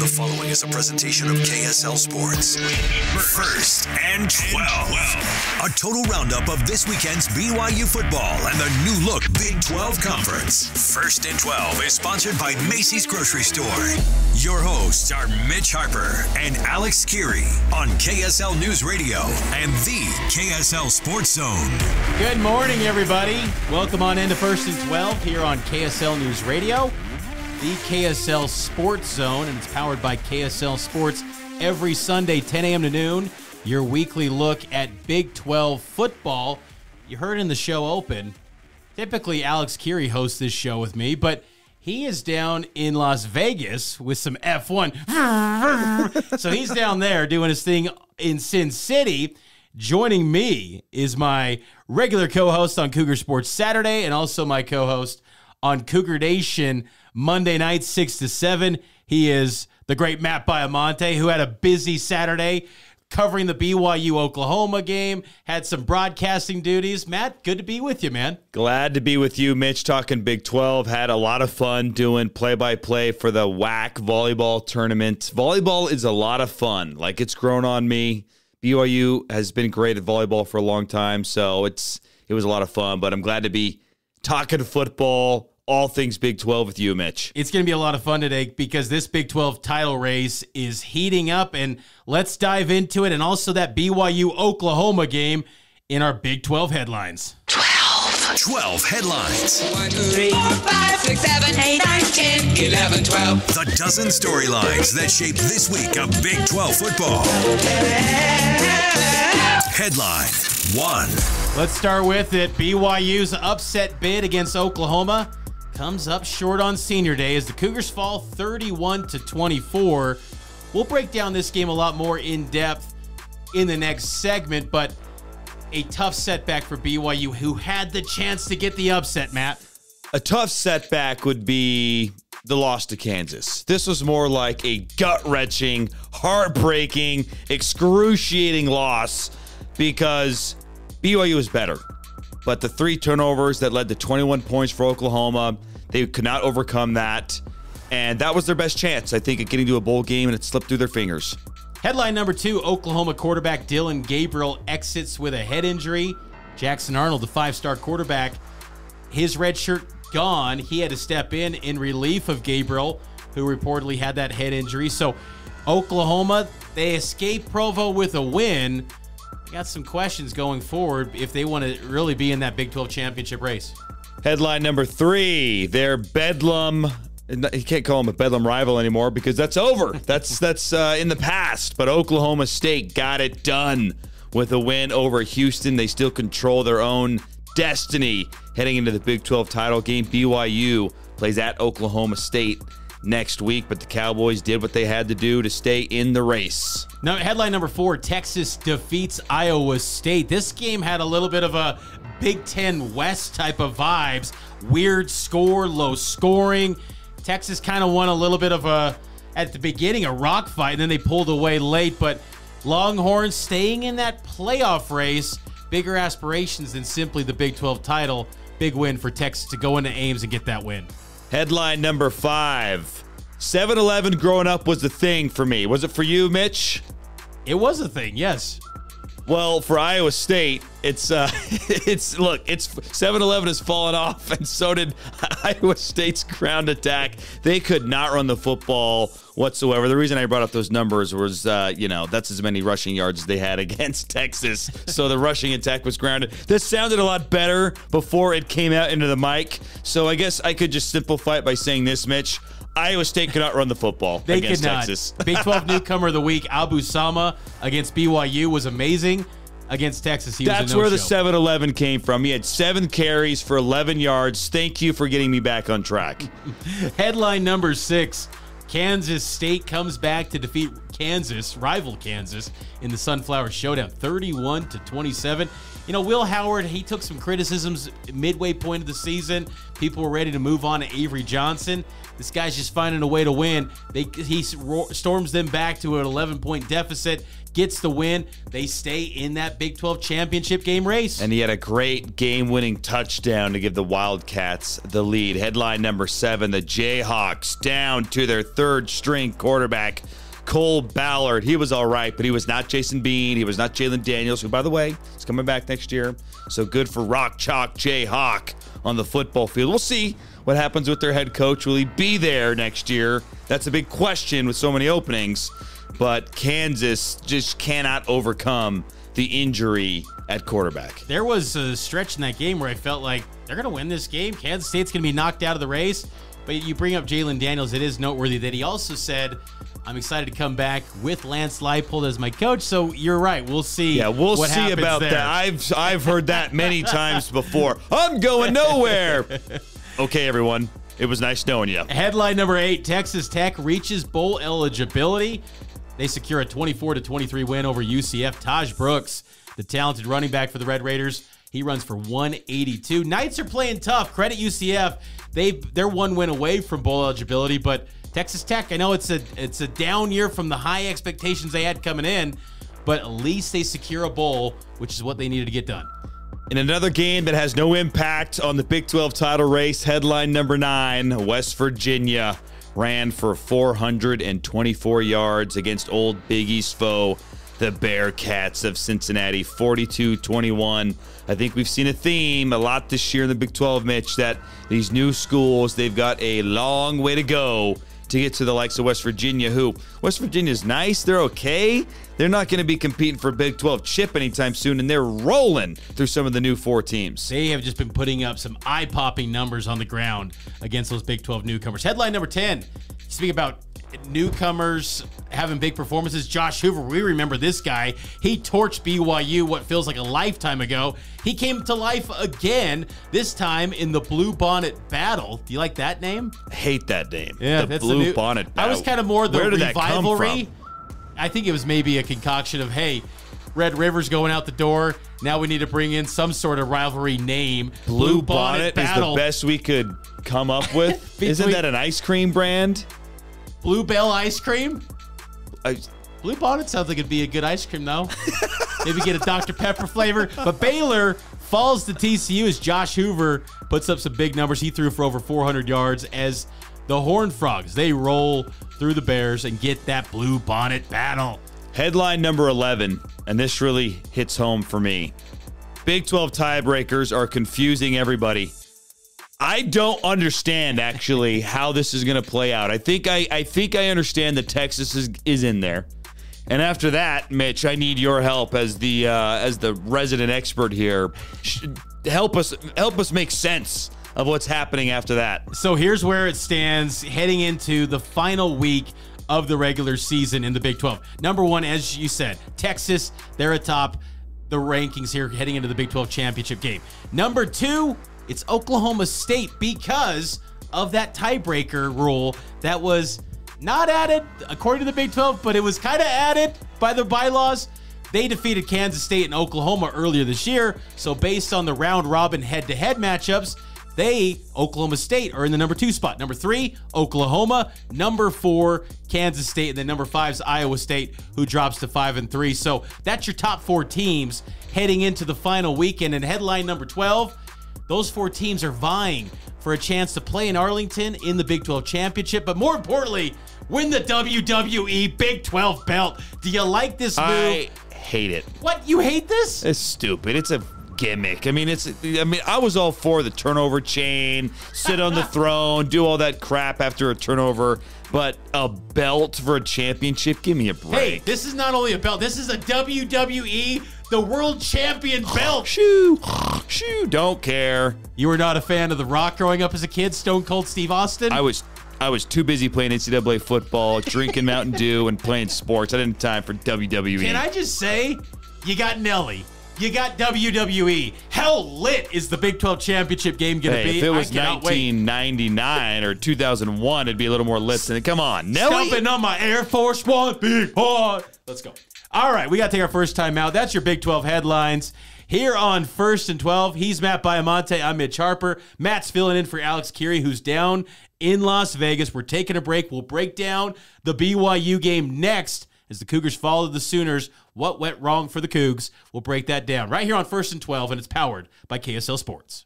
The following is a presentation of KSL Sports. First and 12. A total roundup of this weekend's BYU football and the new look Big 12 Conference. First and 12 is sponsored by Macy's Grocery Store. Your hosts are Mitch Harper and Alex Keary on KSL News Radio and the KSL Sports Zone. Good morning, everybody. Welcome on into First and 12 here on KSL News Radio, the KSL Sports Zone, and it's powered by KSL Sports every Sunday, 10 a.m. to noon, your weekly look at Big 12 football. You heard in the show open, typically Alex Keary hosts this show with me, but he is down in Las Vegas with some F1. So he's down there doing his thing in Sin City. Joining me is my regular co-host on Cougar Sports Saturday and also my co-host on Cougar Nation Monday night, 6 to 7. He is the great Matt Baiamonte, who had a busy Saturday covering the BYU-Oklahoma game, had some broadcasting duties. Matt, good to be with you, man. Glad to be with you, Mitch, talking Big 12. Had a lot of fun doing play-by-play for the WAC volleyball tournament. Volleyball is a lot of fun. Like, it's grown on me. BYU has been great at volleyball for a long time, so it was a lot of fun. But I'm glad to be talking football, all things Big 12 with you, Mitch. It's going to be a lot of fun today because this Big 12 title race is heating up, and let's dive into it, and also that BYU-Oklahoma game in our Big 12 headlines. 12 headlines. 1, 2, 3, 4, 5, 6, 7, 8, 9, 10, 11, 12. The dozen storylines that shape this week of Big 12 football. Headline 1. Let's start with it. BYU's upset bid against Oklahoma comes up short on Senior Day as the Cougars fall 31-24. We'll break down this game a lot more in depth in the next segment, but a tough setback for BYU, who had the chance to get the upset, Matt. A tough setback would be the loss to Kansas. This was more like a gut-wrenching, heartbreaking, excruciating loss because BYU was better. But the 3 turnovers that led to 21 points for Oklahoma, they could not overcome that. And that was their best chance, I think, at getting to a bowl game, and it slipped through their fingers. Headline number 2, Oklahoma quarterback Dylan Gabriel exits with a head injury. Jackson Arnold, the 5-star quarterback, his red shirt gone. He had to step in relief of Gabriel, who reportedly had that head injury. So Oklahoma, they escaped Provo with a win. Got some questions going forward if they want to really be in that Big 12 championship race. Headline number 3, their Bedlam. You can't call them a Bedlam rival anymore because that's over. That's in the past. But Oklahoma State got it done with a win over Houston. They still control their own destiny heading into the Big 12 title game. BYU plays at Oklahoma State next week, but the Cowboys did what they had to do to stay in the race. Now, headline number 4, Texas defeats Iowa State. This game had a little bit of a Big Ten West type of vibes. Weird score, low scoring. Texas kind of won a little bit of at the beginning, a rock fight, and then they pulled away late. But Longhorns staying in that playoff race, bigger aspirations than simply the Big 12 title. Big win for Texas to go into Ames and get that win. Headline number 5, 7-Eleven growing up was the thing for me. Was it for you, Mitch? It was a thing, yes. Well, for Iowa State, it's 7-Eleven has fallen off, and so did Iowa State's ground attack. They could not run the football whatsoever. The reason I brought up those numbers was, that's as many rushing yards as they had against Texas. So the rushing attack was grounded. This sounded a lot better before it came out into the mic. So I guess I could just simplify it by saying this, Mitch. Iowa State could not run the football against Texas. Big 12 newcomer of the week, Abu Sama against BYU was amazing. Against Texas, he was a no-show. That's where the 7-Eleven came from. He had 7 carries for 11 yards. Thank you for getting me back on track. Headline number 6, Kansas State comes back to defeat Kansas, rival Kansas, in the Sunflower Showdown, 31-27. You know, Will Howard, he took some criticisms midway point of the season. People were ready to move on to Avery Johnson. This guy's just finding a way to win. He storms them back to an 11-point deficit, gets the win. They stay in that Big 12 championship game race. And he had a great game-winning touchdown to give the Wildcats the lead. Headline number 7, the Jayhawks down to their third-string quarterback, Cole Ballard. He was all right, but he was not Jason Bean. He was not Jalen Daniels, who, by the way, is coming back next year. So good for Rock Chalk Jayhawk on the football field. We'll see what happens with their head coach. Will he be there next year? That's a big question with so many openings. But Kansas just cannot overcome the injury at quarterback. There was a stretch in that game where I felt like they're going to win this game. Kansas State's going to be knocked out of the race. But you bring up Jalen Daniels. It is noteworthy that he also said, I'm excited to come back with Lance Leipold as my coach. So you're right. We'll see. Yeah, we'll see about there. that. I've heard that many times before. I'm going nowhere. Okay, everyone. It was nice knowing you. Headline number 8, Texas Tech reaches bowl eligibility. They secure a 24-23 win over UCF. Taj Brooks, the talented running back for the Red Raiders, he runs for 182. Knights are playing tough. Credit UCF. They're one win away from bowl eligibility, but Texas Tech, I know it's a down year from the high expectations they had coming in, but at least they secure a bowl, which is what they needed to get done. In another game that has no impact on the Big 12 title race, headline number 9, West Virginia ran for 424 yards against Old Big East foe, the Bearcats of Cincinnati, 42-21. I think we've seen a theme a lot this year in the Big 12, Mitch, that these new schools, they've got a long way to go to get to the likes of West Virginia, who West Virginia's nice. They're okay. They're not going to be competing for a Big 12 chip anytime soon, and they're rolling through some of the new 4 teams. They have just been putting up some eye-popping numbers on the ground against those Big 12 newcomers. Headline number 10, speak about newcomers having big performances. Josh Hoover, we remember this guy. He torched BYU what feels like a lifetime ago. He came to life again, this time in the Blue Bonnet Battle. Do you like that name? I hate that name. Yeah, the Blue Bonnet Battle. I was kind of more the Where did that come rivalry. from? I think it was maybe a concoction of, hey, Red River's going out the door. Now we need to bring in some sort of rivalry name. Blue Bonnet is the best we could come up with. Isn't that an ice cream brand? Bluebell ice cream? Blue Bonnet sounds like it'd be a good ice cream, though. Maybe get a Dr. Pepper flavor. But Baylor falls to TCU as Josh Hoover puts up some big numbers. He threw for over 400 yards as the Horned Frogs, they roll through the Bears and get that Blue Bonnet Battle. Headline number 11, and this really hits home for me. Big 12 tiebreakers are confusing everybody. I don't understand, actually, how this is going to play out. I think I understand that Texas is in there. And after that, Mitch, I need your help as the resident expert here. Help us make sense of what's happening after that. So here's where it stands heading into the final week of the regular season in the Big 12. Number 1, as you said, Texas, they're atop the rankings here heading into the Big 12 championship game. Number 2, it's Oklahoma State because of that tiebreaker rule that was not added according to the Big 12, but it was kind of added by the bylaws. They defeated Kansas State and Oklahoma earlier this year, so based on the round-robin head-to-head matchups, Oklahoma State, are in the number 2 spot. Number 3, Oklahoma. Number 4, Kansas State. And then number 5 is Iowa State, who drops to 5-3. So that's your top 4 teams heading into the final weekend. And headline number 12, those 4 teams are vying for a chance to play in Arlington in the Big 12 championship. But more importantly, win the WWE Big 12 belt. Do you like this move? I hate it. What? You hate this? It's stupid. It's a gimmick. I mean, I was all for the turnover chain, sit on the throne, do all that crap after a turnover, but a belt for a championship? Give me a break. Hey, this is not only a belt, this is a WWE, the world champion belt. Shoo, don't care. You were not a fan of The Rock growing up as a kid, Stone Cold Steve Austin? I was too busy playing NCAA football, drinking Mountain Dew, and playing sports. I didn't have time for WWE. Can I just say, you got Nelly. You got WWE. How lit is the Big 12 championship game going to be? If it was I cannot 1999 or 2001, it'd be a little more lit than it. Come on, Nelly. Stomping on my Air Force One, big boy. Let's go. All right, we got to take our first time out. That's your Big 12 headlines. Here on First and 12, he's Matt Baiamonte. I'm Mitch Harper. Matt's filling in for Alex Curie, who's down in Las Vegas. We're taking a break. We'll break down the BYU game next as the Cougars follow the Sooners. What went wrong for the Cougs? We'll break that down right here on First and 12, and it's powered by KSL Sports.